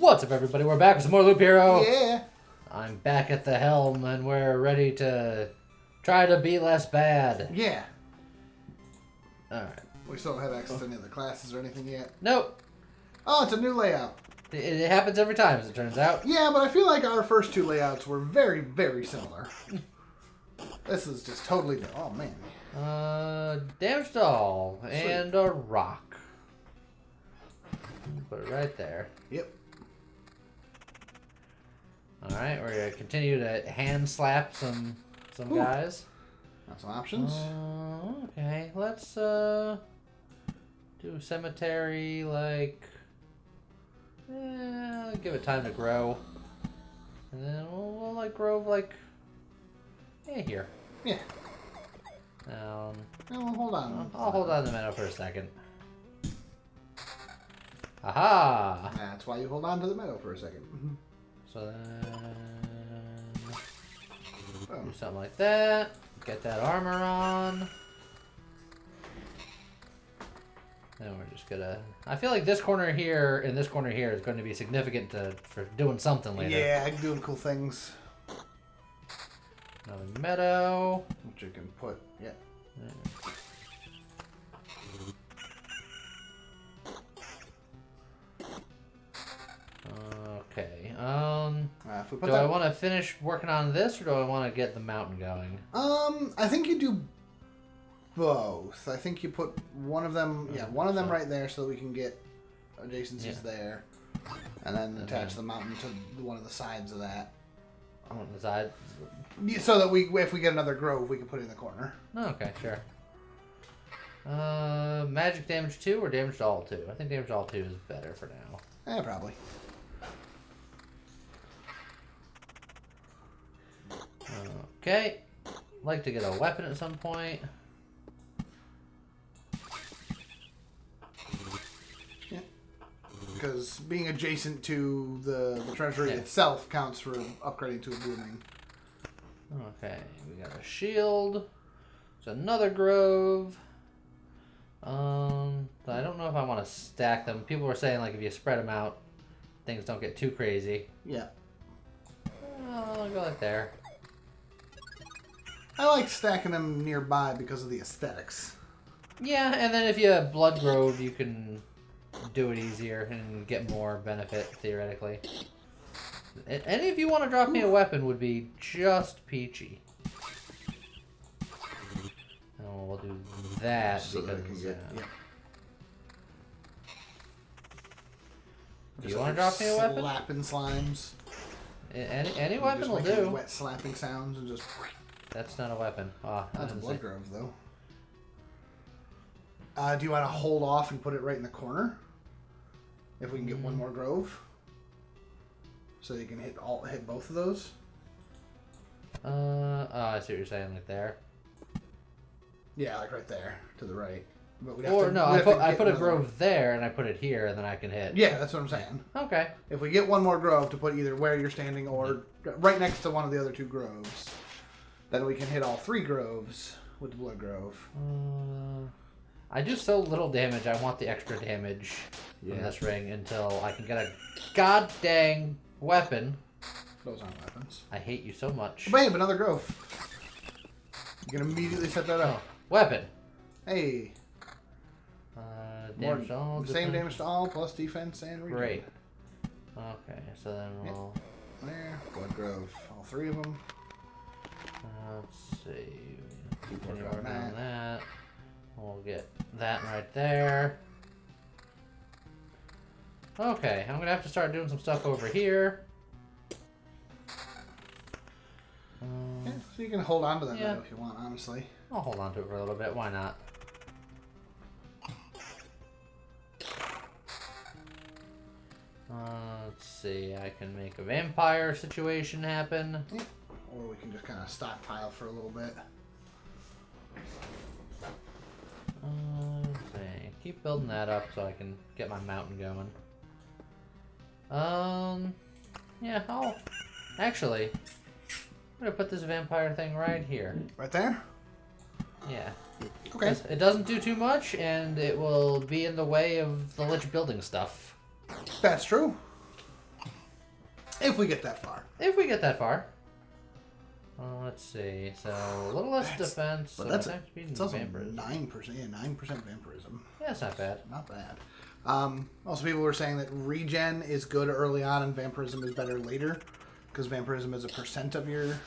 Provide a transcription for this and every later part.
What's up, everybody? We're back with some more Loop Hero. Yeah. I'm back at the helm, and we're ready to try to be less bad. Yeah. Alright. We still don't have access to any other classes or anything yet. Nope. Oh, it's a new layout. It happens every time, as it turns out. Yeah, but I feel like our first two layouts were very, very similar. This is just totally new. Oh, man. Damage doll Sweet. and a rock. Put it right there. Yep. Alright, we're going to continue to hand slap some guys. Got some options. Okay, let's do cemetery, like, give it time to grow. And then we'll like grow, like, here. Yeah. No, hold on. I'll hold on to the meadow for a second. Aha! That's why you hold on to the meadow for a second. So then, Oh. do something like that. Get that armor on. Then we're just gonna... I feel like this corner here and this corner here is going to be significant for doing something later. Yeah, doing cool things. Another meadow. Which you can put, yeah. Okay. If we put Do that... I want to finish working on this, or do I want to get the mountain going? I think you do both. I think you put one of them, one of them right there so that we can get adjacencies there. And then attach the mountain to one of the sides of that. On the side? So that if we get another grove, we can put it in the corner. Oh, okay, sure. Magic damage 2 or damage to all 2? I think damage to all 2 is better for now. Yeah, probably. Okay. Like to get a weapon at some point. Yeah. Because being adjacent to the treasury itself counts for upgrading to a booming. Okay, we got a shield. There's another grove. I don't know if I want to stack them. People were saying, like, if you spread them out, things don't get too crazy. Yeah. I'll go like there. I like stacking them nearby because of the aesthetics. Yeah, and then if you have Blood Grove, you can do it easier and get more benefit, theoretically. Any of you want to drop me a weapon would be just peachy. And we'll do that So because... that I can get, Do you want to drop me a weapon? Slapping slimes. Any weapon will just do. wet slapping sounds and just... That's not a weapon. Oh, That's a blood grove, though. Do you want to hold off and put it right in the corner? If we can get one more grove? So you can hit both of those? Oh, I see what you're saying, like there. Yeah, like right there, to the right. But I put a grove there, and I put it here, and then I can hit. Yeah, that's what I'm saying. Okay. If we get one more grove to put either where you're standing or right next to one of the other two groves, then we can hit all three groves with the blood grove. I do so little damage, I want the extra damage from this ring until I can get a god dang weapon. Those aren't weapons. I hate you so much. Bam, another grove. You can immediately set that up. Weapon. Hey. Damage to all. Same damage to all, plus defense and regen. Great. Okay, so then we'll... There, blood grove. All three of them. Let's see. Keep Continue working on that. We'll get that right there. Okay, I'm going to have to start doing some stuff over here. Yeah, so you can hold on to that meadow if you want, honestly. I'll hold on to it for a little bit. Why not? Let's see. I can make a vampire situation happen. Yeah. Or we can just kind of stockpile for a little bit. Okay. Keep building that up so I can get my mountain going. Yeah, actually, I'm gonna put this vampire thing right here. Right there? Yeah. Okay. It doesn't do too much, and it will be in the way of the lich building stuff. That's true. If we get that far. If we get that far. Let's see. So a little less defense. But so that's attack speed and it's also vampirism. 9%. Yeah, 9% vampirism. Yeah, it's not bad. Not bad. Also, people were saying that regen is good early on and vampirism is better later. Because vampirism is a percent of your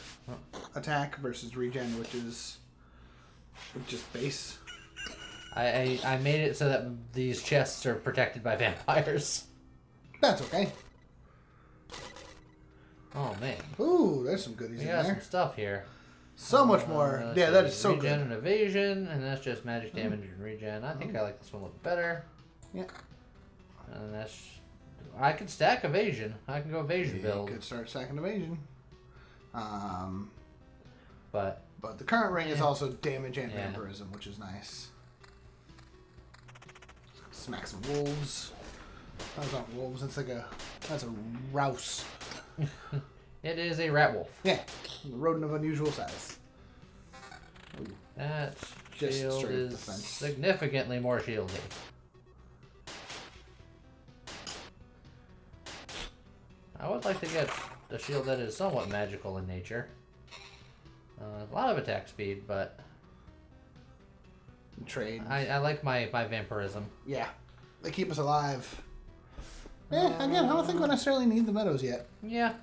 attack versus regen, which is just base. I made it so that these chests are protected by vampires. That's okay. Oh, man. Ooh, there's some goodies We in got there. some stuff here. So much more. Yeah, that is so regen good. and evasion, and that's just magic damage and regen. I think I like this one a little better. Yeah. And that's... I can stack evasion. I can go evasion build. You could start stacking evasion. But the current ring is also damage and vampirism, which is nice. Smack some wolves. Those aren't wolves. That's a rouse. it is a rat wolf. Yeah, a rodent of unusual size. Ooh. That Just shield straight is defense. significantly more shieldy. I would like to get a shield that is somewhat magical in nature. A lot of attack speed, but Trade. I like my vampirism. Yeah, they keep us alive. Again, I don't think we necessarily need the meadows yet. Yeah.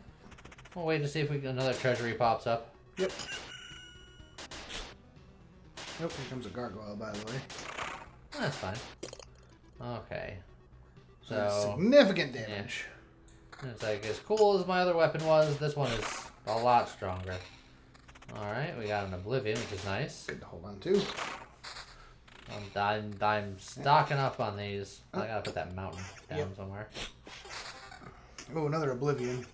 We'll wait to see if another treasury pops up. Yep. Nope, here comes a gargoyle, by the way. That's fine. Okay. So Significant damage. it's like as cool as my other weapon was, this one is a lot stronger. Alright, we got an Oblivion, which is nice. Good to hold on to. I'm stocking up on these. I gotta put that mountain down somewhere. Oh, another Oblivion.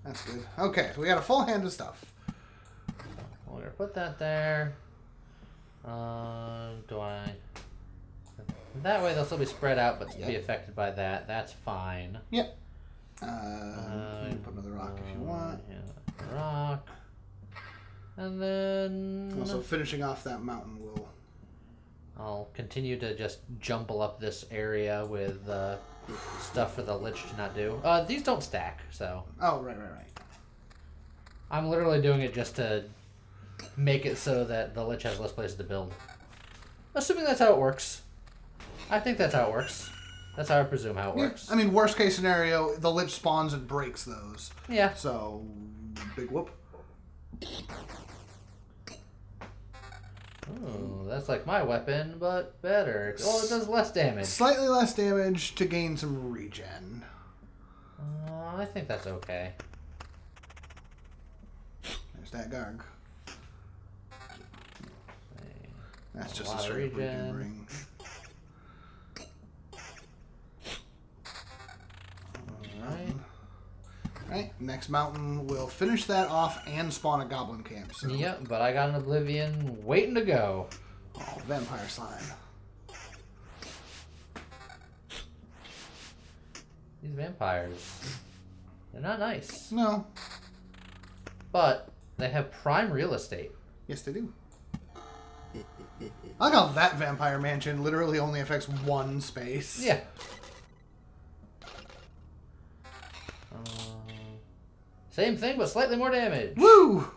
That's good. Okay, so we got a full hand of stuff. We're gonna put that there. Do I... That way they'll still be spread out, but be affected by that. That's fine. Yep. You can put another rock if you want. Yeah, rock. And then... Also, finishing off that mountain will... I'll continue to just jumble up this area with stuff for the lich to not do. These don't stack, so... Oh, right. I'm literally doing it just to make it so that the lich has less places to build. Assuming that's how it works. I think that's how it works. That's how I presume how it works. I mean, worst case scenario, the lich spawns and breaks those. Yeah. So, big whoop. Ooh, that's like my weapon, but better. Oh, it does less damage. Slightly less damage to gain some regen. I think that's okay. There's that Garg. That's just a lot of straight up regen. regen ring. Alright, next mountain will finish that off and spawn a goblin camp. So. Yep, but I got an Oblivion waiting to go. Oh, vampire slime. These vampires, they're not nice. No. But they have prime real estate. Yes, they do. I like how that vampire mansion literally only affects one space. Yeah. Same thing, but slightly more damage. Woo!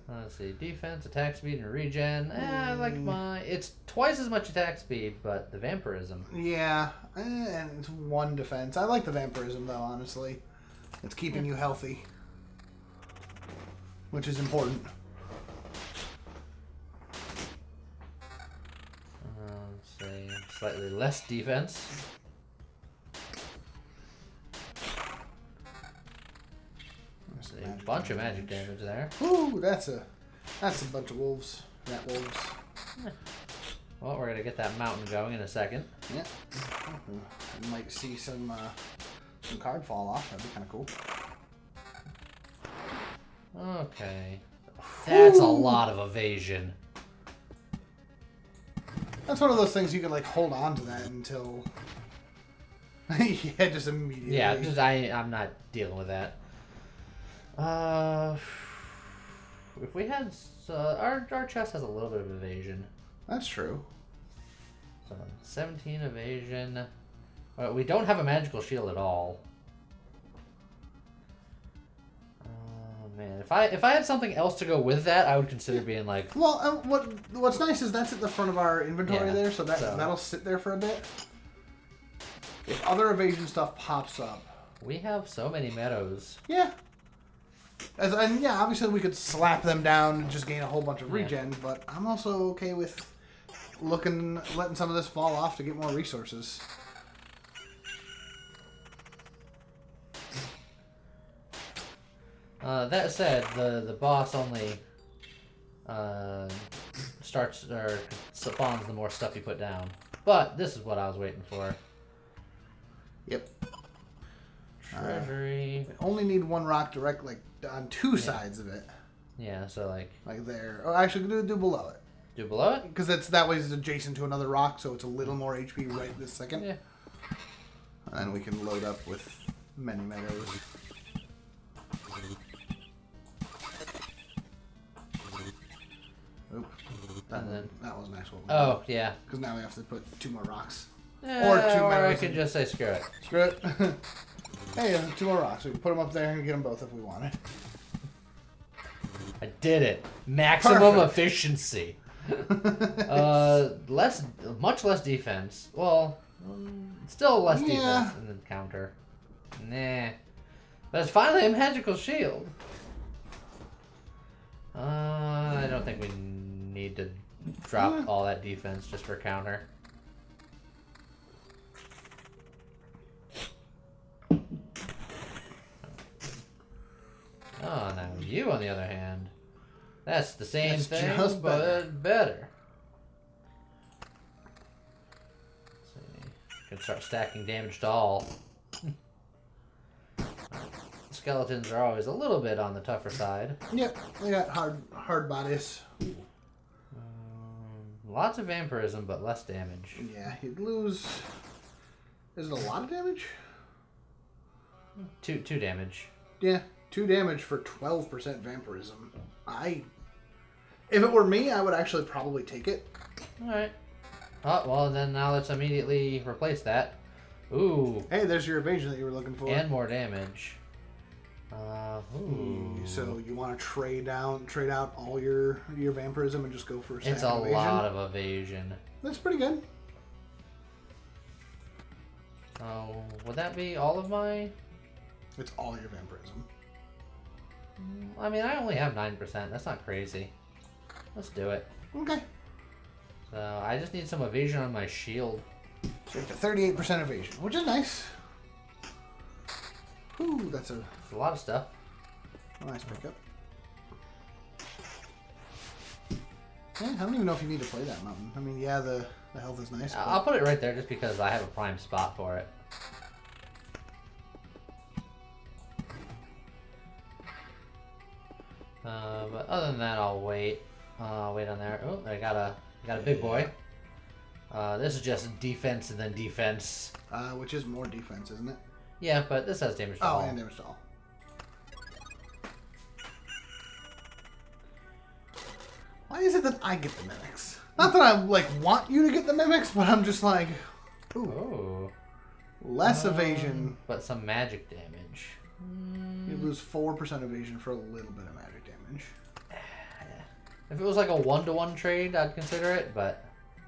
Let's see. Defense, attack speed, and regen. I like my... It's twice as much attack speed, but the vampirism. Yeah, and it's one defense. I like the vampirism, though, honestly. It's keeping you healthy. Which is important. Let's see. Slightly less defense. A bunch of magic damage there. Ooh, that's a bunch of wolves. Rat wolves. Well, we're gonna get that mountain going in a second. Yeah. You might see some card fall off. That'd be kind of cool. Okay. That's a lot of evasion. That's one of those things you can like hold on to that until yeah, just immediately. Yeah, just I'm not dealing with that. If we had our chest has a little bit of evasion. That's true. So 17 evasion. We don't have a magical shield at all. Man, if I had something else to go with that, I would consider being like. Well, what's nice is that's at the front of our inventory there, so that'll sit there for a bit. If other evasion stuff pops up, we have so many meadows. Yeah. And yeah, obviously we could slap them down and just gain a whole bunch of regen, but I'm also okay with letting some of this fall off to get more resources. That said, the boss only starts or spawns the more stuff you put down. But this is what I was waiting for. Yep. Treasury. We only need one rock direct, like on two sides of it. Yeah, so like there. Oh, actually, do below it. Do below it? Because that way it's adjacent to another rock, so it's a little more HP right this second. Yeah. And we can load up with many meadows. Oop. That was an actual one. Oh, yeah. Because now we have to put 2 more rocks. Or meadows. I could just say screw it. Screw it. Hey, 2 more rocks. We can put them up there and get them both if we wanted. I did it. Maximum efficiency. Much less defense. Well, still less defense than the counter. Nah. But it's finally a magical shield. I don't think we need to drop all that defense just for counter. Oh, now you, on the other hand, that's the same thing, just but better. Let's see. Can start stacking damage to all. Skeletons are always a little bit on the tougher side. Yep, they got hard bodies. Lots of vampirism, but less damage. Yeah, you'd lose. Is it a lot of damage? 2 damage. Yeah, 2 damage for 12% vampirism. If it were me, I would actually probably take it. Alright. Oh, well, then now let's immediately replace that. Ooh. Hey, there's your evasion that you were looking for. And more damage. Ooh. So you want to trade out all your vampirism and just go for a stack It's a of evasion? lot of evasion. That's pretty good. Oh, would that be all of my... It's all your vampirism. I mean, I only have 9%. That's not crazy. Let's do it. Okay. So, I just need some evasion on my shield. So you have 38% evasion, which is nice. Ooh, that's a lot of stuff. nice pickup. Yeah, I don't even know if you need to play that mountain. I mean, yeah, the health is nice. I'll put it right there just because I have a prime spot for it. But other than that, I'll wait. Wait on there. Oh, I got a big boy. This is just defense and then defense. Which is more defense, isn't it? Yeah, but this has damage to all. Oh, and damage to all. Why is it that I get the mimics? Not that I want you to get the mimics, but I'm just like, ooh, less evasion, but some magic damage. You lose 4% evasion for a little bit of magic damage. If it was like a 1-to-1 trade, I'd consider it, but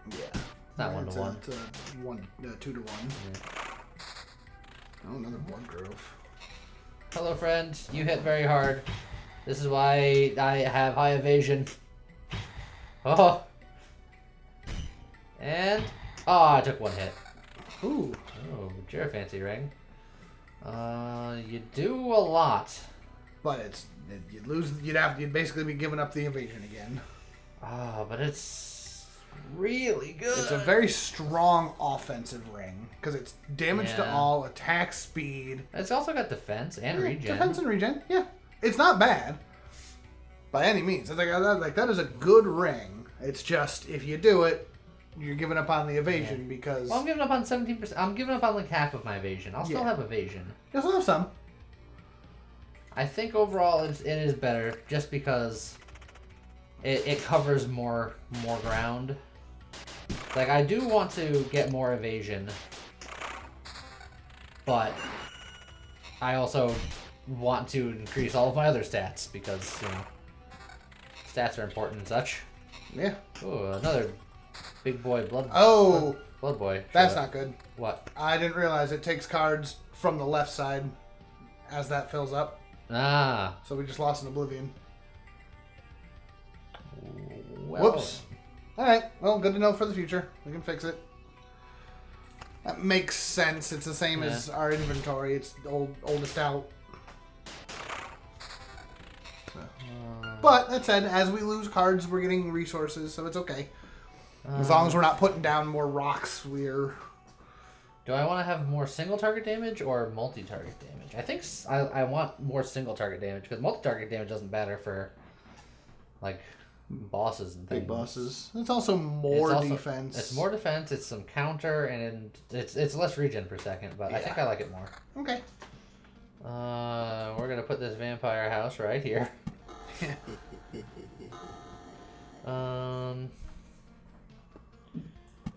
yeah, it's not 1-to-1. It's a 2-to-1. Yeah. Oh, another blood grove. Hello, friends. You hit very hard. This is why I have high evasion. Oh. And... oh, I took 1 hit. Ooh. Oh, but you're a fancy ring. You do a lot. But you'd lose. You'd basically be giving up the evasion again. Ah, but it's really good. It's a very strong offensive ring because it's damage to all, attack speed. It's also got defense and regen. Defense and regen, yeah. It's not bad by any means. It's like that is a good ring. It's just if you do it, you're giving up on the evasion because. Well, I'm giving up on 17%. I'm giving up on like half of my evasion. I'll still have evasion. You'll still have some. I think overall it is better just because it covers more ground. Like, I do want to get more evasion, but I also want to increase all of my other stats because, you know, stats are important and such. Yeah. Oh, another big boy blood. Oh! Blood boy. That's not good. What? I didn't realize it takes cards from the left side as that fills up. Ah. So we just lost an Oblivion. Well. Whoops. Alright, well, good to know for the future. We can fix it. That makes sense. It's the same as our inventory. It's oldest out. So. But, that said, as we lose cards, we're getting resources, so it's okay. As long as we're not putting down more rocks, we're... Do I want to have more single target damage or multi-target damage? I think I want more single target damage, because multi-target damage doesn't matter for, like, bosses and things. Big bosses. It's also more defense. It's more defense, it's some counter, and it's less regen per second, but I think I like it more. Okay. We're going to put this vampire house right here.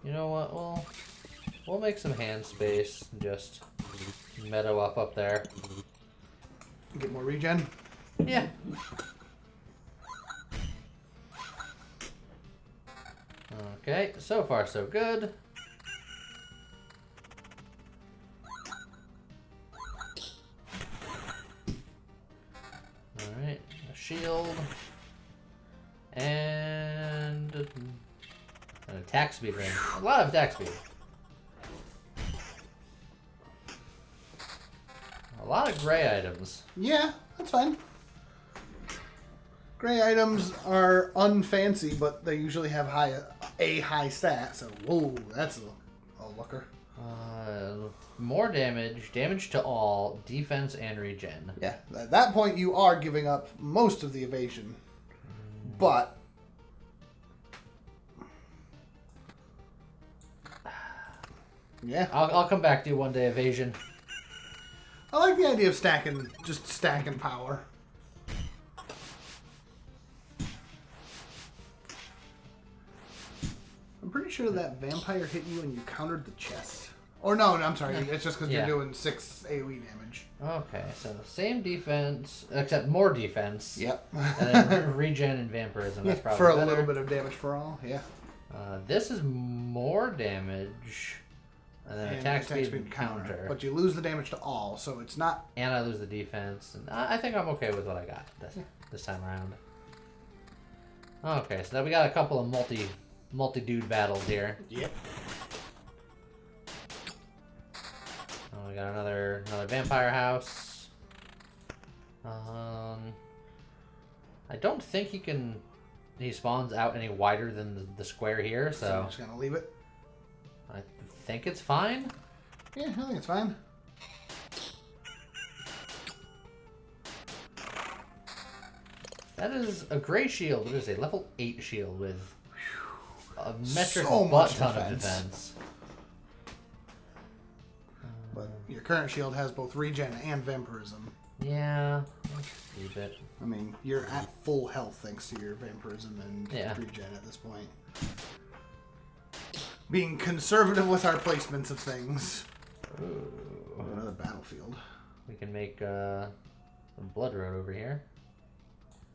You know what? We'll make some hand space and just meadow up there. Get more regen? Yeah. Okay, so far so good. Alright, a shield. And an attack speed ring. A lot of attack speed. A lot of gray items. Yeah, that's fine. Gray items are unfancy, but they usually have a high stat, so whoa, that's a looker. More damage, damage to all, defense and regen. Yeah, at that point you are giving up most of the evasion. But yeah, I'll come back to you one day, evasion. I like the idea of just stacking power. I'm pretty sure that vampire hit you and you countered the chest. Or no, I'm sorry, it's just because you're doing 6 AoE damage. Okay, so same defense, except more defense. Yep. And then regen and vampirism. That's probably for a better. little bit of damage for all, yeah. This is more damage, and then attack speed and counter. But you lose the damage to all, so it's not... And I lose the defense. And I think I'm okay with what I got this time around. Okay, so now we got a couple of multi-dude battles here. Yep. Oh, we got another vampire house. I don't think he spawns out any wider than the square here, so I'm just gonna leave it. I think it's fine. Yeah, I think it's fine. That is a gray shield. It is a level 8 shield with a metric So butt much ton of defense. defense. But your current shield has both regen and vampirism. Yeah, let's keep it. I mean, you're at full health thanks to your vampirism and Yeah. regen at this point. Being conservative with our placements of things. Ooh. Another battlefield. We can make some blood road over here.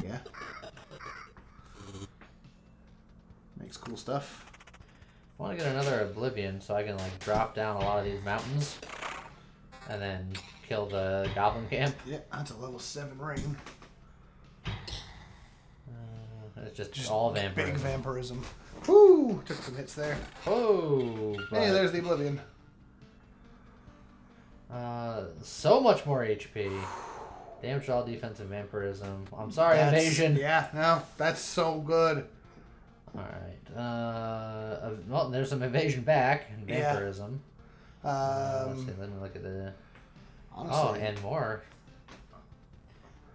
Yeah. Makes cool stuff. I want to get another Oblivion so I can like drop down a lot of these mountains and then kill the goblin camp. Yeah, that's a level 7 ring. It's just all vampirism. Big vampirism. Woo! Took some hits there. Oh, Hey, there's the Oblivion. so much more HP. Damage to all defense and vampirism. I'm sorry, evasion. Yeah, no, that's so good. Alright. Well, there's some evasion back and vampirism. Let's see, let me look at the... Honestly. Oh, and more.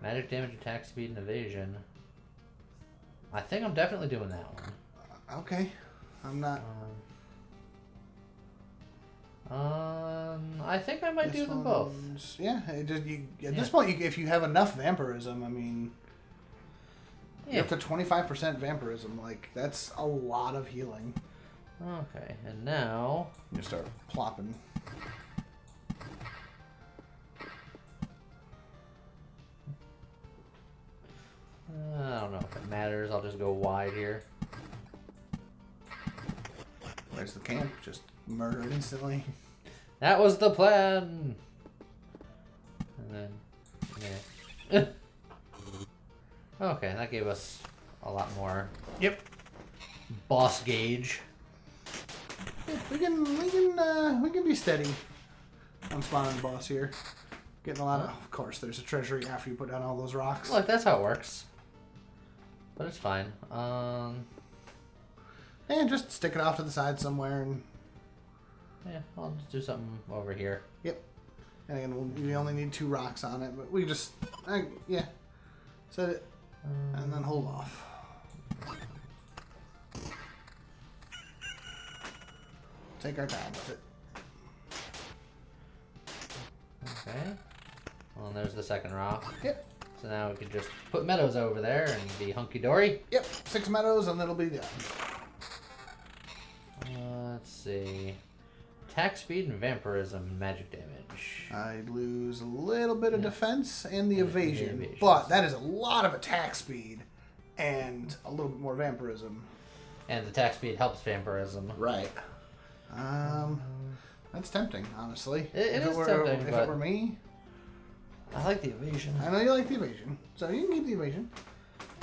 Magic damage, attack speed, and evasion. I think I'm definitely doing that one. Okay. I'm not... I think I might do them both. Yeah, at this point, if you have enough vampirism, I mean... You're up to 25% vampirism. Like, that's a lot of healing. Okay, and now... You start plopping. I don't know if it matters. I'll just go wide here. Where's the camp? Just murdered instantly. That was the plan. And then, okay, that gave us a lot more. Yep. Boss gauge. Yeah, we can be steady on spawning the boss here. Getting a lot of course, there's a treasury after you put down all those rocks. Look, that's how it works. But it's fine. And just stick it off to the side somewhere and... Yeah, I'll just do something over here. Yep. And again, we only need 2 rocks on it, but we just... yeah. Set it. And then hold off. Take our time with it. Okay. Well, and there's the second rock. Yep. So now we can just put meadows over there and be hunky-dory. Yep. 6 meadows and it'll be done. Let's see. Attack speed and vampirism, magic damage. I lose a little bit of defense and the And evasion, evasion. but that is a lot of attack speed and a little bit more vampirism. And the attack speed helps vampirism. Right. That's tempting, honestly. It is tempting, If but it were me, I like the evasion. I know you like the evasion, so you can keep the evasion.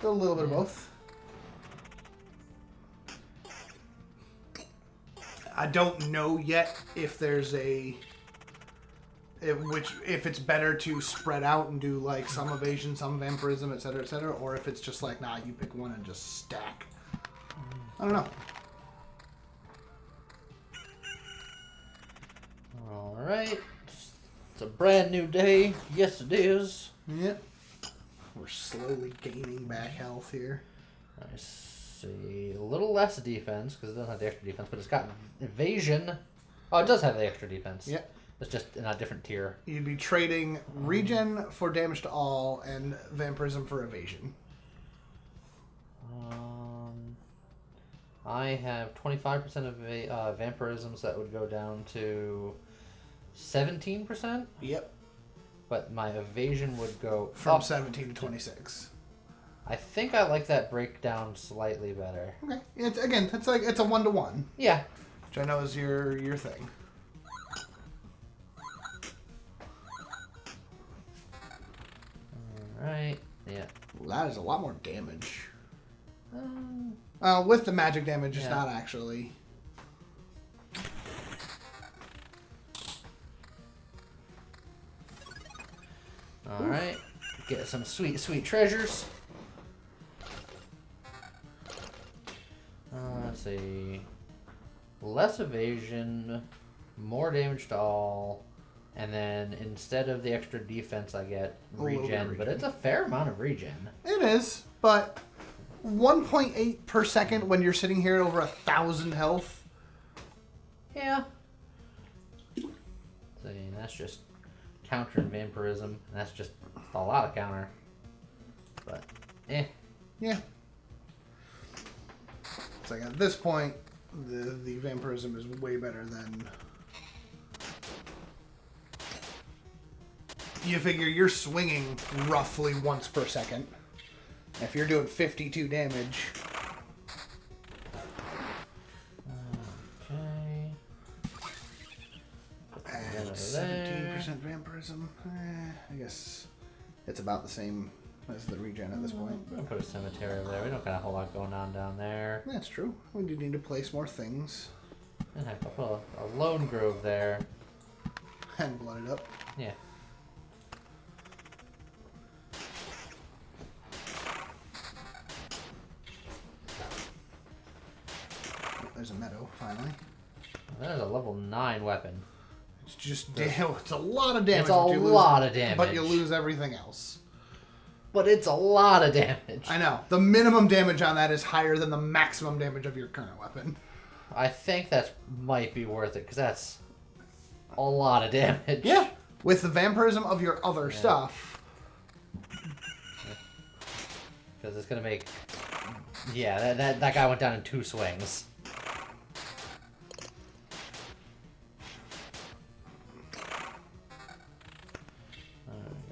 Do a little bit of both. I don't know yet if there's if it's better to spread out and do like some evasion, some vampirism, etc., or if it's just like, nah, you pick one and just stack. I don't know. Alright. It's a brand new day. Yes, it is. Yep. We're slowly gaining back health here. I see. A little less defense, because it doesn't have the extra defense, but it's got evasion. Oh, it does have the extra defense. Yep. It's just in a different tier. You'd be trading regen for damage to all and vampirism for evasion. I have 25% of vampirism, so that would go down to 17%. Yep. But my evasion would go From up 17 to 26. I think I like that breakdown slightly better. Okay. It's a 1-to-1. Yeah. Which I know is your thing. Alright. Yeah. Well, that is a lot more damage. With the magic damage, it's not actually. Alright. Get some sweet, sweet treasures. Let's see. Less evasion, more damage to all, and then instead of the extra defense, I get regen. But it's a fair amount of regen. It is, but 1.8 per second when you're sitting here at over 1,000 health. Yeah. See, that's just countering vampirism, and that's just a lot of counter. But, eh. Yeah. It's like at this point, the vampirism is way better than. You figure you're swinging roughly once per second. If you're doing 52 damage. Okay. And 17% vampirism. I guess it's about the same as the regen at this point. We're gonna put a cemetery over there. We don't got a whole lot going on down there. That's true. We do need to place more things. And heck, I'll put a lone grove there. And blood it up. Yeah. There's a meadow, finally. There's a level 9 weapon. It's just it's a lot of damage. It's a lot of damage. But you lose everything else. But it's a lot of damage. I know. The minimum damage on that is higher than the maximum damage of your current weapon. I think that might be worth it, because that's a lot of damage. Yeah. With the vampirism of your other stuff. Because it's going to make... Yeah, that guy went down in 2 swings.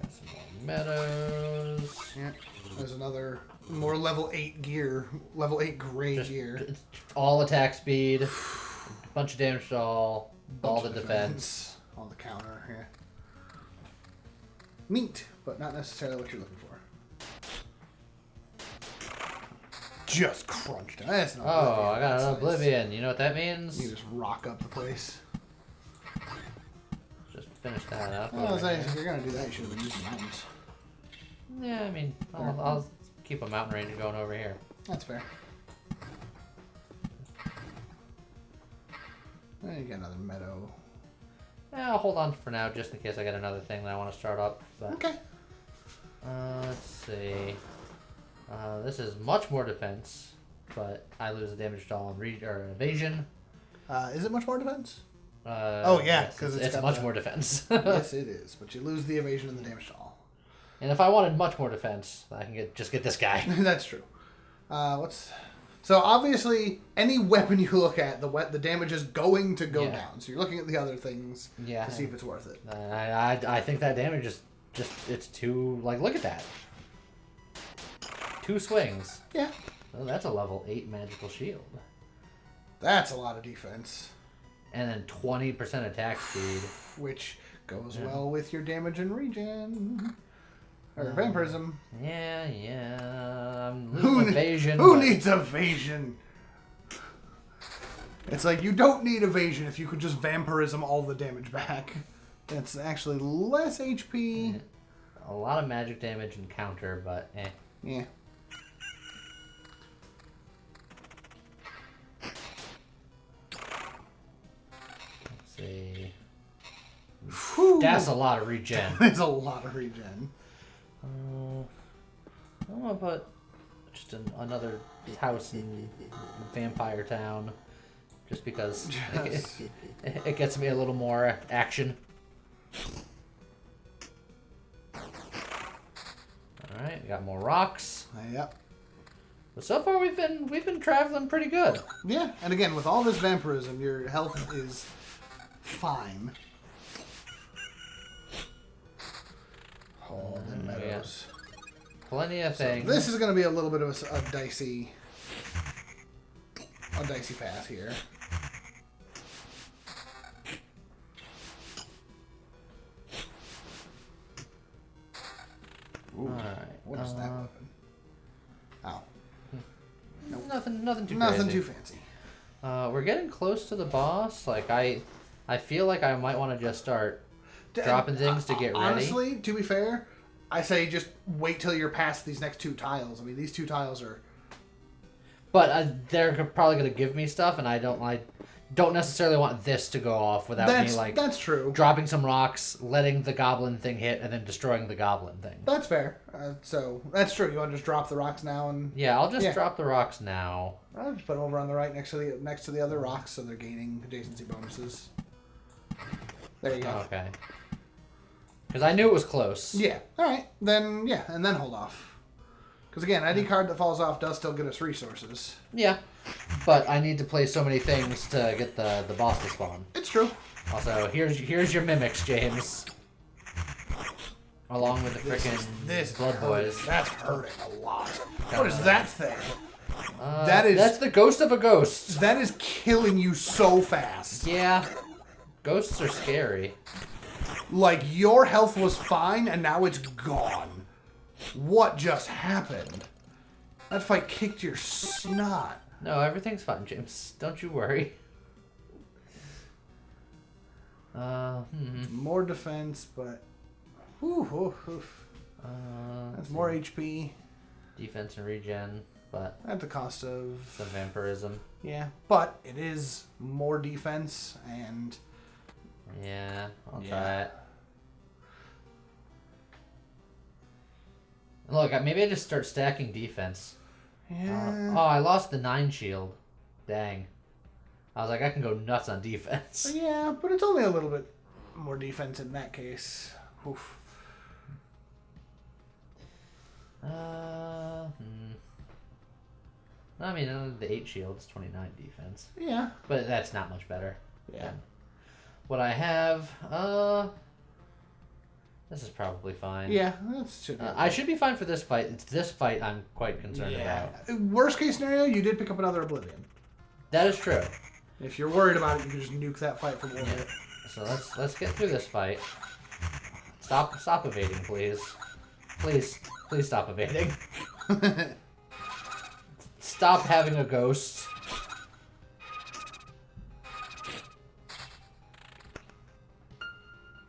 Got some more meadows. Yeah. There's another More level 8 gear. Level 8 gray gear. All attack speed, a bunch of damage to all the defense. All the counter, yeah. Neat, but not necessarily what you're looking for. Just crunched. That's not Oh, I got an Oblivion. You know what that means? You just rock up the place. Just finish that up. Well, if you're gonna do that, you should have been using mountains. Yeah, I mean, I'll keep a mountain range going over here. That's fair. Then you get another meadow. Yeah, I'll hold on for now, just in case I get another thing that I want to start up. But, okay. Let's see. This is much more defense, but I lose the damage to all evasion. Is it much more defense? Oh yeah, because yes, it's much more defense. Yes, it is, but you lose the evasion and the damage to all. And if I wanted much more defense, I can just get this guy. That's true. So obviously, any weapon you look at, the damage is going to go down. So you're looking at the other things to see if it's worth it. I think that damage is it's too, like, look at that. 2 swings. Yeah. Oh, that's a level 8 magical shield. That's a lot of defense. And then 20% attack speed. Which goes well with your damage and regen. Or vampirism. Yeah. I'm losing evasion. Who needs evasion? It's like, you don't need evasion if you could just vampirism all the damage back. It's actually less HP. Yeah. A lot of magic damage and counter, but eh. Yeah. Let's see. Whew. That's a lot of regen. That's a lot of regen. I'm gonna put just another house in Vampire Town, just because it gets me a little more action. All right, we got more rocks. Yep. But so far we've been traveling pretty good. Yeah, and again, with all this vampirism, your health is fine. Holden Meadows. Yeah. Plenty of things. So this is going to be a little bit of a dicey path here. Ooh, all right. what is that weapon? Oh. Nope. Nothing too Nothing crazy. too fancy. We're getting close to the boss. Like I feel like I might want to just start dropping things to get ready. Honestly, to be fair, I say just wait till you're past these next 2 tiles. I mean, these 2 tiles are... But they're probably going to give me stuff, and I don't necessarily want this to go off without me, like... That's true. Dropping some rocks, letting the goblin thing hit, and then destroying the goblin thing. That's fair. So, that's true. You want to just drop the rocks now and... Yeah, I'll just drop the rocks now. I'll just put them over on the right next to the other rocks, so they're gaining adjacency bonuses. There you go. Okay. Because I knew it was close. Yeah. All right. Then, yeah, and then hold off. Because, again, any card that falls off does still get us resources. Yeah. But I need to play so many things to get the boss to spawn. It's true. Also, here's your mimics, James. Along with the frickin' Blood Boys. That's hurting a lot. What is that thing? That's the ghost of a ghost. That is killing you so fast. Yeah. Ghosts are scary. Like, your health was fine, and now it's gone. What just happened? That fight kicked your snot. No, everything's fine, James. Don't you worry. More defense, but... That's more HP. Defense and regen, but... At the cost of... some vampirism. Yeah, but it is more defense, and... Yeah, I'll try it. Look, maybe I just start stacking defense. Yeah. Oh, I lost the 9 shield. Dang. I was like, I can go nuts on defense. Yeah, but it's only a little bit more defense in that case. Oof. I mean, the 8 shield is 29 defense. Yeah. But that's not much better. Yeah. What I have, This is probably fine. Yeah, that should be I should be fine for this fight. It's this fight I'm quite concerned about. Worst case scenario, you did pick up another Oblivion. That is true. If you're worried about it, you can just nuke that fight from over. Yeah. So let's get through this fight. Stop evading, please. Please stop evading. Stop having a ghost.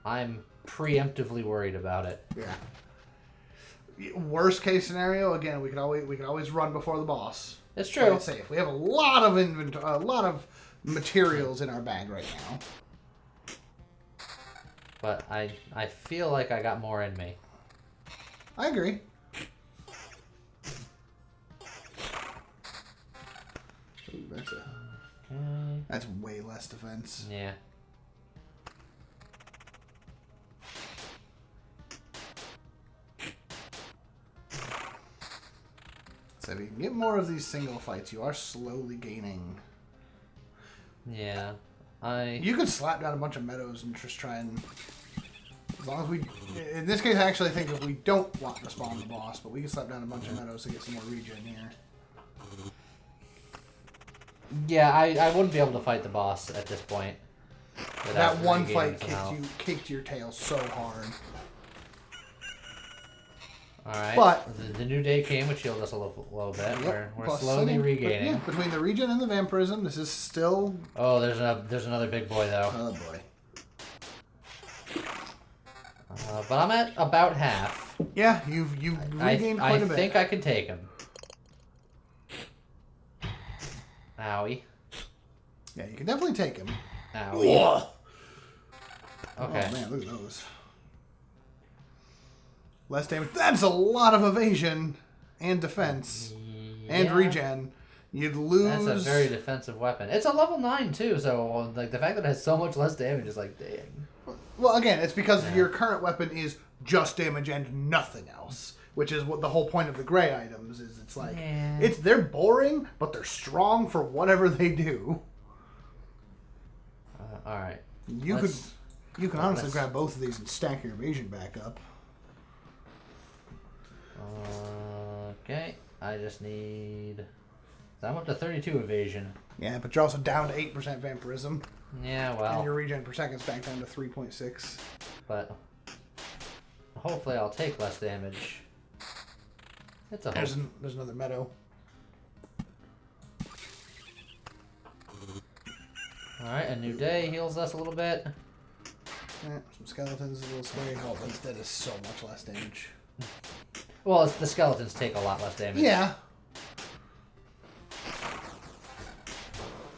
I'm preemptively worried about it. Yeah. Worst case scenario, again, we can always run before the boss. It's true. Safe. We have a lot of a lot of materials in our bag right now. But I feel like I got more in me. I agree. Ooh, that's way less defense. Yeah. So if you can get more of these single fights, you are slowly gaining. Yeah. You could slap down a bunch of meadows and just try and... As long as we... In this case, I actually think if we don't want to spawn the boss, but we can slap down a bunch of meadows to get some more regen here. Yeah, I wouldn't be able to fight the boss at this point. That one fight kicked your tail so hard. Alright. But the new day came, which healed us a little bit. Yep, We're slowly regaining. Yeah, between the regen and the vampirism, this is still... Oh, there's another big boy, though. Oh, boy. But I'm at about half. Yeah, you've regained quite a bit. I think I can take him. Owie. Yeah, you can definitely take him. Owie. Whoa. Okay. Oh, man, look at those. Less damage. That's a lot of evasion and defense and regen. You'd lose. That's a very defensive weapon. It's a level 9 too, so like the fact that it has so much less damage is like, dang. Well, again, it's because your current weapon is just damage and nothing else, which is what the whole point of the gray items is. It's like they're boring, but they're strong for whatever they do. All right. You can honestly grab both of these and stack your evasion back up. Okay, I just need... I'm up to 32 evasion. Yeah, but you're also down to 8% vampirism. Yeah, well... And your regen per second's back down to 3.6. But... hopefully I'll take less damage. It's a There's another meadow. Alright, a new day heals us a little bit. Yeah, some skeletons, a little scary. Oh, that is so much less damage. Well, the skeletons take a lot less damage. Yeah.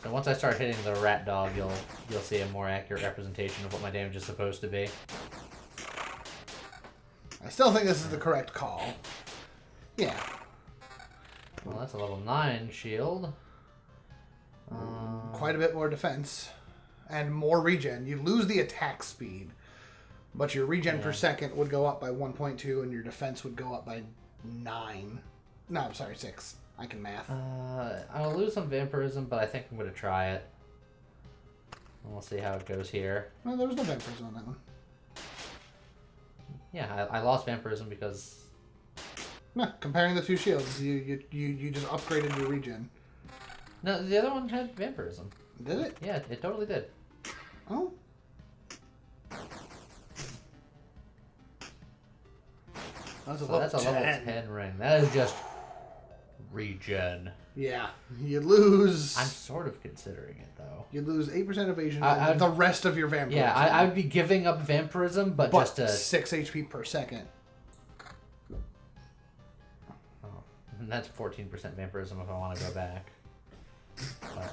So once I start hitting the rat dog, you'll see a more accurate representation of what my damage is supposed to be. I still think this is the correct call. Yeah. Well, that's a level 9 shield. Quite a bit more defense. And more regen. You lose the attack speed. But your regen per second would go up by 1.2 and your defense would go up by 9. No, I'm sorry, 6. I can math. I'll lose some vampirism, but I think I'm going to try it. And we'll see how it goes here. No, there was no vampirism on that one. Yeah, I lost vampirism because... No, comparing the two shields, you just upgraded your regen. No, the other one had vampirism. Did it? Yeah, it totally did. Oh. That's a level 10 ring. That is just regen. Yeah, you lose. I'm sort of considering it though. You lose 8% evasion. And the rest of your vampirism. Yeah, I would be giving up vampirism, but just to 6 HP per second. Oh, and that's 14% vampirism if I want to go back. But...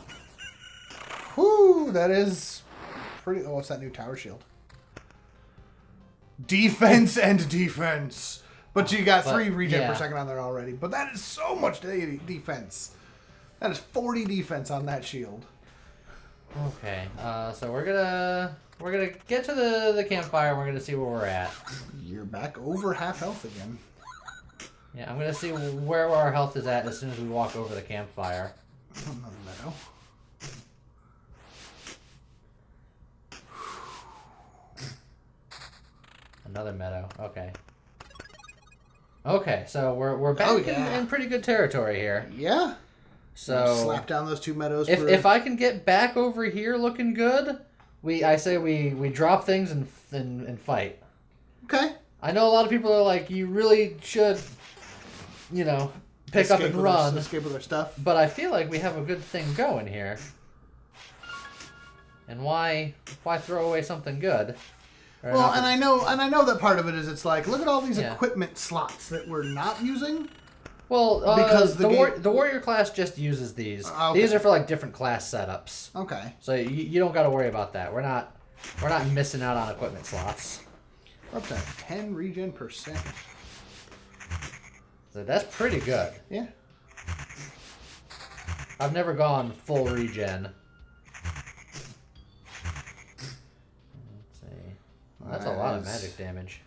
Whew, that is pretty. Oh, what's that new tower shield? Defense and defense. But you got 3 regen per second on there already. But that is so much defense. That is 40 defense on that shield. Okay, so we're gonna get to the campfire. And we're gonna see where we're at. You're back over half health again. Yeah, I'm gonna see where our health is at as soon as we walk over the campfire. Another meadow. another meadow. Okay. Okay, so we're back in pretty good territory here. Yeah. So slap down those 2 meadows. If I can get back over here looking good, I say we drop things and fight. Okay. I know a lot of people are like, you really should, pick up and run. Escape with our stuff. But I feel like we have a good thing going here. And why throw away something good? Well, and I know that part of it is it's like, look at all these equipment slots that we're not using. Well, because the warrior class just uses these. Okay. These are for like different class setups. Okay. So you don't got to worry about that. We're not missing out on equipment slots. We're up to 10 regen %. So that's pretty good. Yeah. I've never gone full regen. Let's see. That's a lot of magic damage.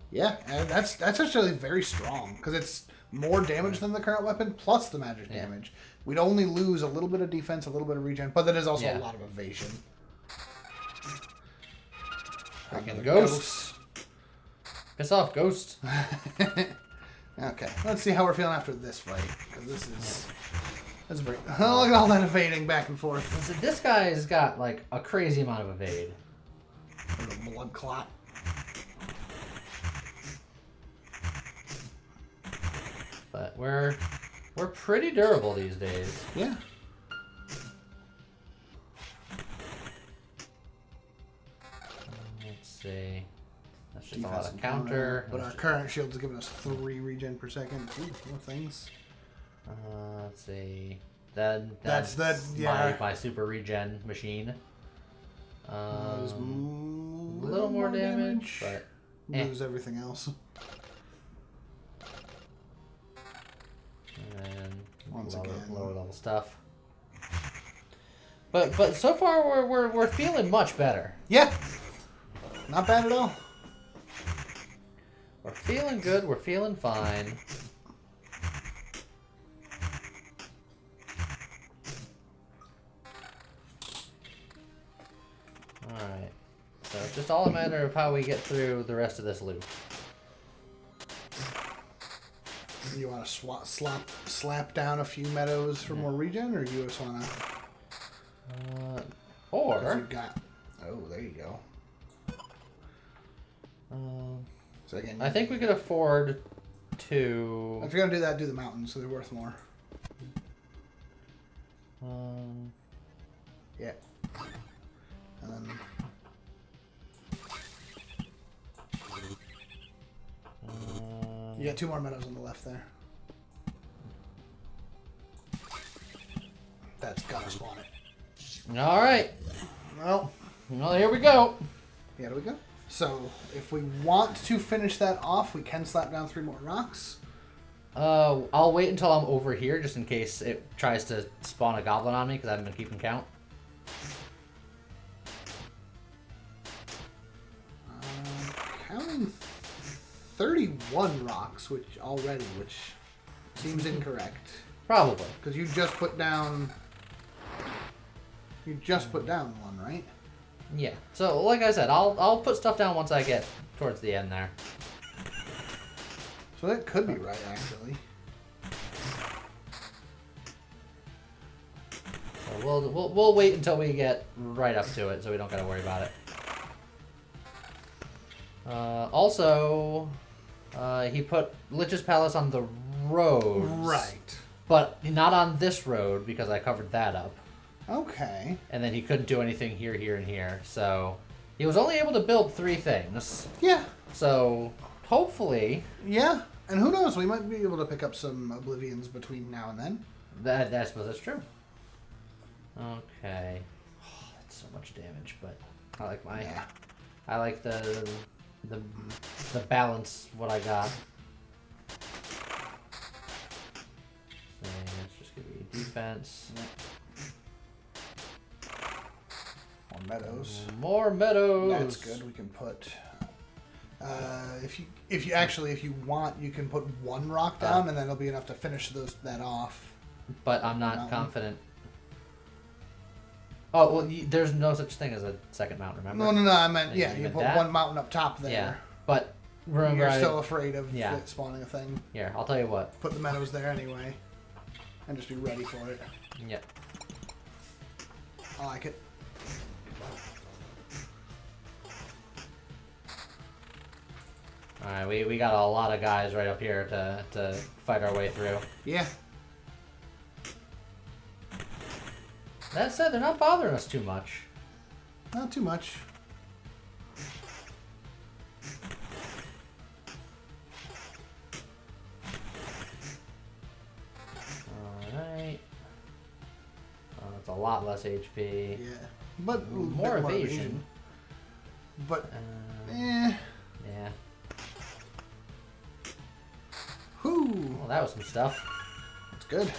Yeah, and that's actually very strong because it's more damage than the current weapon plus the magic damage. We'd only lose a little bit of defense, a little bit of regen, but that is also a lot of evasion. Freaking ghosts. Piss off, ghost. Okay, let's see how we're feeling after this fight. Because that's very. Oh, look at all that evading back and forth. So this guy's got like a crazy amount of evade. What a blood clot. But we're pretty durable these days. Yeah. Let's see. That's just a lot of counter. But our current shield's giving us 3 regen per second. Ooh, more things. Let's see. That's my super regen machine. A little more damage, but lose everything else. And Once again, lower level stuff. But so far we're feeling much better. Yeah. Not bad at all. We're feeling good. We're feeling fine. Alright. So it's just all a matter of how we get through the rest of this loop. You want to slap down a few meadows for more regen, or you just want to... Or... Oh, there you go. So again, I think we could afford to... If you're going to do that, do the mountains, so they're worth more. Yeah. And then... you got 2 more meadows on the left there. That's gotta spawn it. Alright. Well, here we go. Here we go. So, if we want to finish that off, we can slap down 3 more rocks. I'll wait until I'm over here, just in case it tries to spawn a goblin on me, because I haven't been keeping count. Counting 31 rocks, which seems incorrect. Probably. Because you just put down... You just put down 1, right? Yeah. So, like I said, I'll put stuff down once I get towards the end there. So that could be right, actually. So we'll wait until we get right up to it, so we don't gotta worry about it. Also, he put Lich's Palace on the road. Right. But not on this road, because I covered that up. Okay. And then he couldn't do anything here, here, and here. So he was only able to build 3 things. Yeah. So hopefully... Yeah. And who knows, we might be able to pick up some Oblivions between now and then. I suppose that's true. Okay. Oh, that's so much damage, but I like my... Yeah. I like the balance, what I got. So let's just give you defense. More meadows. More meadows. That's good. We can put... if you want, you can put 1 rock down, and then it'll be enough to finish that off. But I'm not confident. Oh, well, there's no such thing as a second mountain, remember? No, I meant, you put 1 mountain up top there. Yeah, but Remember, you're still afraid of Yeah. it spawning a thing. Here, I'll tell you what. Put the meadows there anyway, and just be ready for it. Yep. I like it. Alright, we got a lot of guys right up here to fight our way through. Yeah. That said, they're not bothering us too much. Not too much. Alright. Oh, that's a lot less HP. Yeah. But More evasion. But, Yeah. Whoo! Well, that was some stuff. That's good.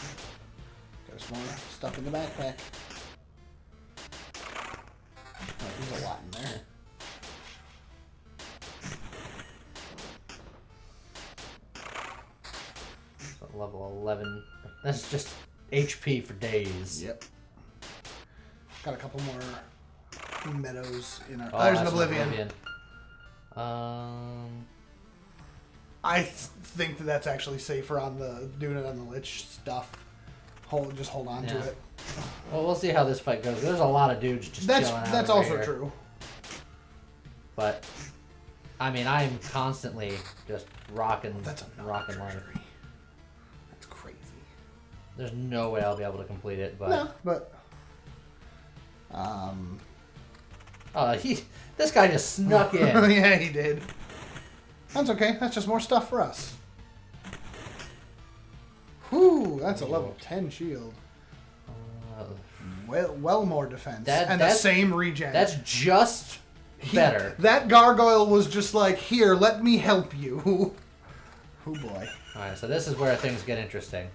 Got some more stuff in the backpack. Oh, there's a lot in there. So level 11. That's just HP for days. Yep. Got a couple more meadows in our... Oh, there's an that's Oblivion. I think that's actually safer on the doing it on the Lich stuff. Just hold on to it. Well, we'll see how this fight goes. There's a lot of dudes just chilling out. That's over also here. true. But I mean, I'm constantly just rocking, That's a rocking life. treasury. That's crazy. There's no way I'll be able to complete it, but No, but this guy just snuck in. yeah, he did. That's okay. That's just more stuff for us. Whew, that's a level 10 shield. Well more defense. And the same regen. That's just better. That gargoyle was just like, here, let me help you. Oh boy. Alright, so this is where things get interesting.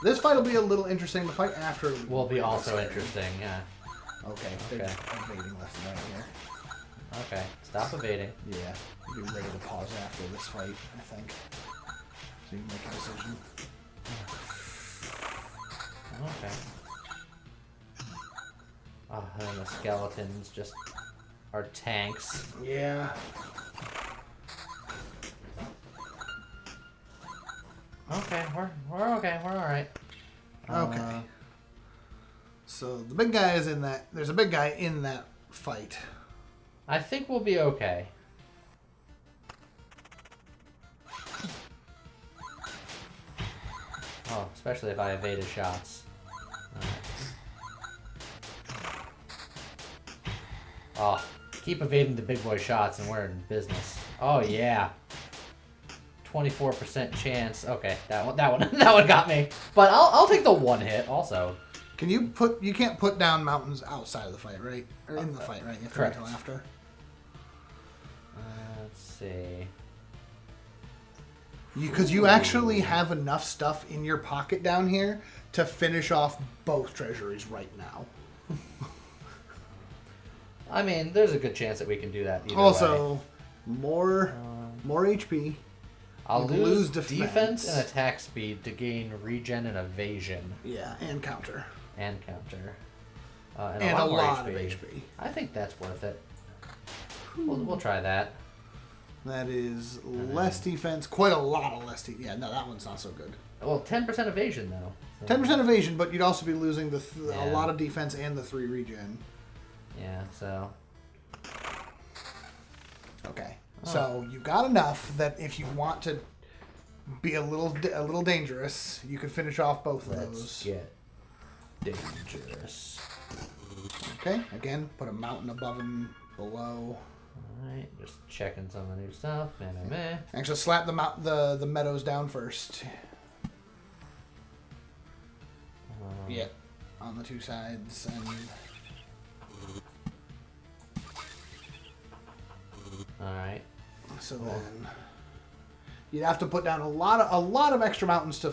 This fight will be a little interesting. The fight after Will be also interesting, yeah. Okay, they're just evading left and right here. Okay, stop evading. Yeah, you'll be ready to pause after this fight, I think. So you can make a decision. Okay. Oh, and then the skeletons just are tanks. Yeah. Okay, we're okay, we're alright. Okay. So the big guy is in that. There's a big guy in that fight. I think we'll be okay. Oh, especially if I evade his shots. Oh, keep evading the big boy shots and we're in business. Oh yeah. 24% chance. Okay, that one that one got me. But I'll take the one hit also. Can you put? You can't put down mountains outside of the fight, right? Or in the fight, right? You have to wait correct. until after. Let's see. Because you actually have enough stuff in your pocket down here to finish off both treasuries right now. I mean, there's a good chance that we can do that either Also, way. more HP. I'll you lose lose defense and attack speed to gain regen and evasion. Yeah, and counter. And counter. And a lot of HP. I think that's worth it. We'll try that. That is less defense. Quite a lot of less defense. Yeah, no, that one's not so good. Well, 10% evasion, though. So. 10% evasion, but you'd also be losing a Yeah. lot of defense and the 3 regen. Yeah, so... Okay. So you got enough that if you want to be a little dangerous, you could finish off both of those. Get dangerous. Okay. Again, put a mountain above and below. Alright, just checking some of the new stuff. Meh. Actually, slap the meadows down first. Yeah, on the 2 sides and. Alright. So then, you'd have to put down a lot of extra mountains to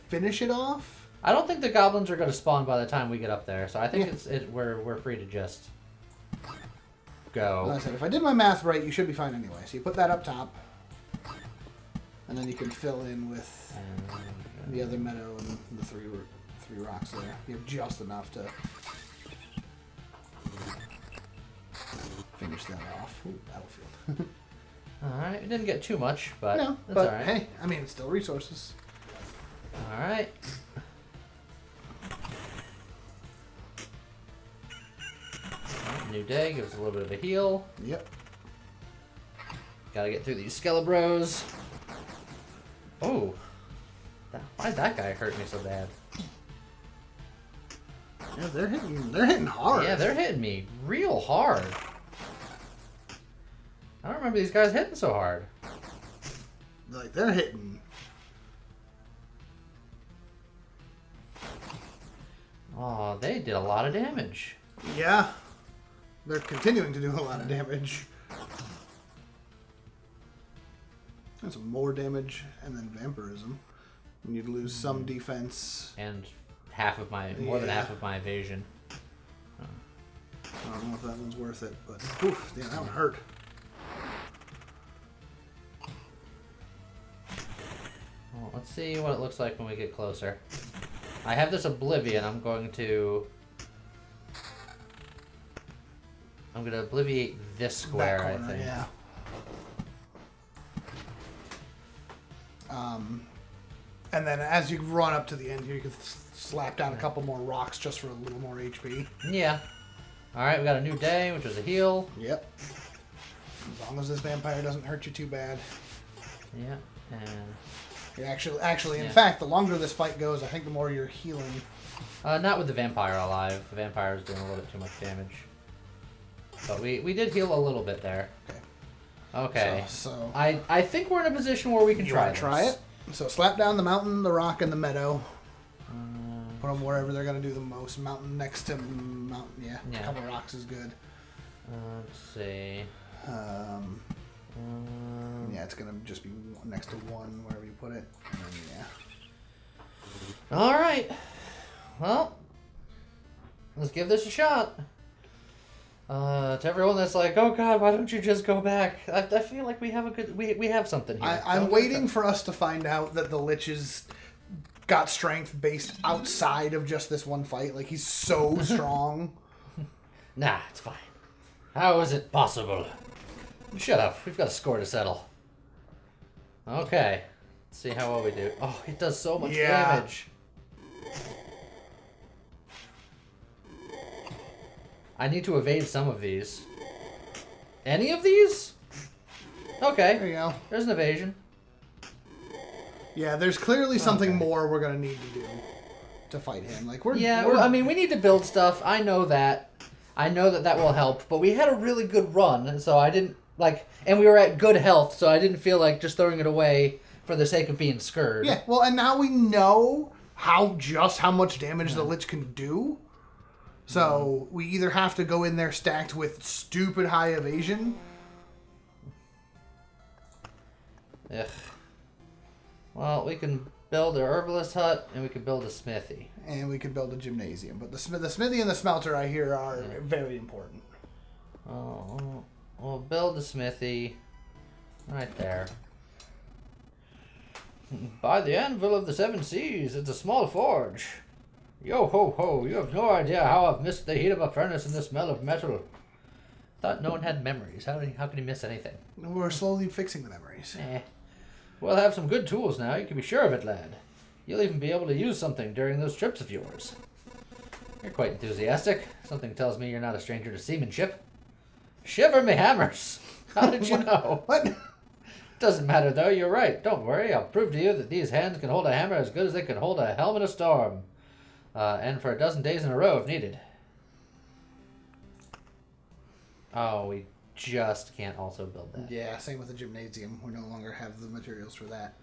finish it off. I don't think the goblins are going to spawn by the time we get up there, so I think we're free to just go. Like I said, if I did my math right, you should be fine anyway. So you put that up top, and then you can fill in with the other meadow and the three rocks there. You have just enough to finish that off. Ooh, battlefield. Alright, we didn't get too much, but No, that's but alright. hey, I mean, it's still resources. Alright. New day, gives us a little bit of a heal. Yep. Gotta get through these Skelebros. Oh. Why'd that guy hurt me so bad? Yeah, they're hitting hard. Yeah, they're hitting me real hard. I don't remember these guys hitting so hard. Like, they're hitting. Oh, they did a lot of damage. Yeah. They're continuing to do a lot of damage. And some more damage, and then vampirism. We need to lose some defense. And more than half of my evasion. I don't know if that one's worth it, but oof, damn, that one hurt. Well, let's see what it looks like when we get closer. I have this Oblivion. I'm going to obliviate this square, That corner, I think. Yeah. And then as you run up to the end here, you can slap down a couple more rocks just for a little more HP. Yeah. Alright, we got a new day, which was a heal. Yep. As long as this vampire doesn't hurt you too bad. Yeah, and... You're actually, in Yeah. fact, the longer this fight goes, I think the more you're healing. not with the vampire alive. The vampire is doing a little bit too much damage. But we did heal a little bit there. Okay. Okay. So I think we're in a position where we can you try want this. to try it? So slap down the mountain, the rock, and the meadow. Put them wherever they're going to do the most. Mountain next to mountain, yeah. Yeah. A couple rocks is good. Let's see. Yeah, it's going to just be next to one wherever you put it. And then, yeah. All right. Well, let's give this a shot. To everyone that's like, oh God, why don't you just go back? I feel like we have we have something here. I'm waiting for us to find out that the lich's got strength based outside of just this one fight. Like, he's so strong. Nah, it's fine. How is it possible? Shut up. We've got a score to settle. Okay. Let's see how well we do. Oh, it does so much Yeah. damage. I need to evade some of these. Any of these? Okay. There you go. There's an evasion. Yeah, there's clearly something Okay. more we're gonna need to do to fight him. Like, we're Well, I mean, we need to build stuff. I know that. I know that that will help. But we had a really good run, so I didn't and we were at good health, so I didn't feel like just throwing it away for the sake of being scared. Yeah, well, and now we know how much damage the lich can do. So we either have to go in there stacked with stupid high evasion. Ugh. Well, we can build a herbalist hut, and we can build a smithy. And we could build a gymnasium. But the smithy and the smelter, I hear, are very important. Oh, we'll build a smithy right there. By the anvil of the seven seas, it's a small forge. Yo ho ho, you have no idea how I've missed the heat of a furnace and the smell of metal. Thought no one had memories. How can he miss anything? We're slowly fixing the memories. We'll have some good tools now, you can be sure of it, lad. You'll even be able to use something during those trips of yours. You're quite enthusiastic. Something tells me you're not a stranger to seamanship. Shiver me hammers! How did you know? What? Doesn't matter though, you're right. Don't worry, I'll prove to you that these hands can hold a hammer as good as they can hold a helm in a storm. And for a dozen days in a row if needed. Oh, we just can't also build that. Yeah, same with the gymnasium. We no longer have the materials for that.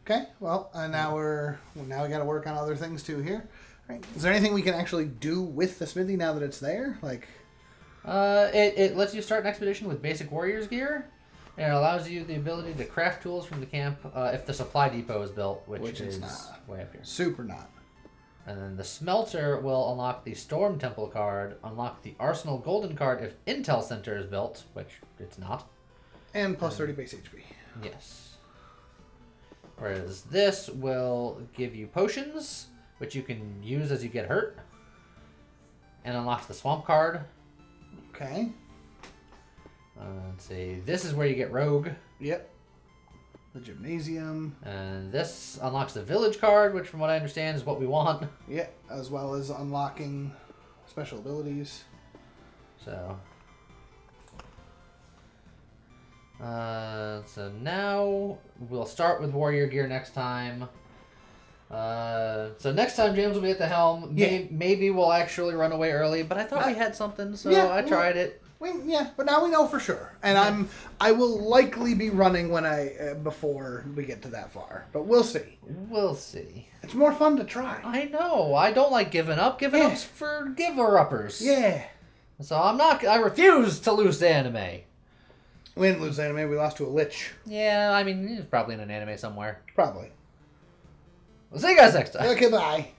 Okay, well, now we got to work on other things too here. Right. Is there anything we can actually do with the smithy now that it's there? Like, it lets you start an expedition with basic warrior's gear, and it allows you the ability to craft tools from the camp if the supply depot is built, which is way up here. Super not. And then the smelter will unlock the Storm Temple card, unlock the Arsenal Golden card if Intel Center is built, which it's not. And plus 30 base HP. Yes. Whereas this will give you potions, which you can use as you get hurt. And unlocks the Swamp card. Okay. Let's see. This is where you get Rogue. Yep. The Gymnasium. And this unlocks the Village card, which from what I understand is what we want. Yeah, as well as unlocking special abilities. So... so now we'll start with Warrior Gear next time. So next time James will be at the helm. Yeah. Maybe we'll actually run away early, but I thought we had something, so yeah, I tried it. But now we know for sure, and I will likely be running when before we get to that far, but we'll see. We'll see. It's more fun to try. I know. I don't like giving up. Giving up's for giver-uppers. Yeah. So I refuse to lose the anime. We didn't lose anime. We lost to a lich. Yeah, I mean, he's probably in an anime somewhere. Probably. We'll see you guys next time. Okay, bye.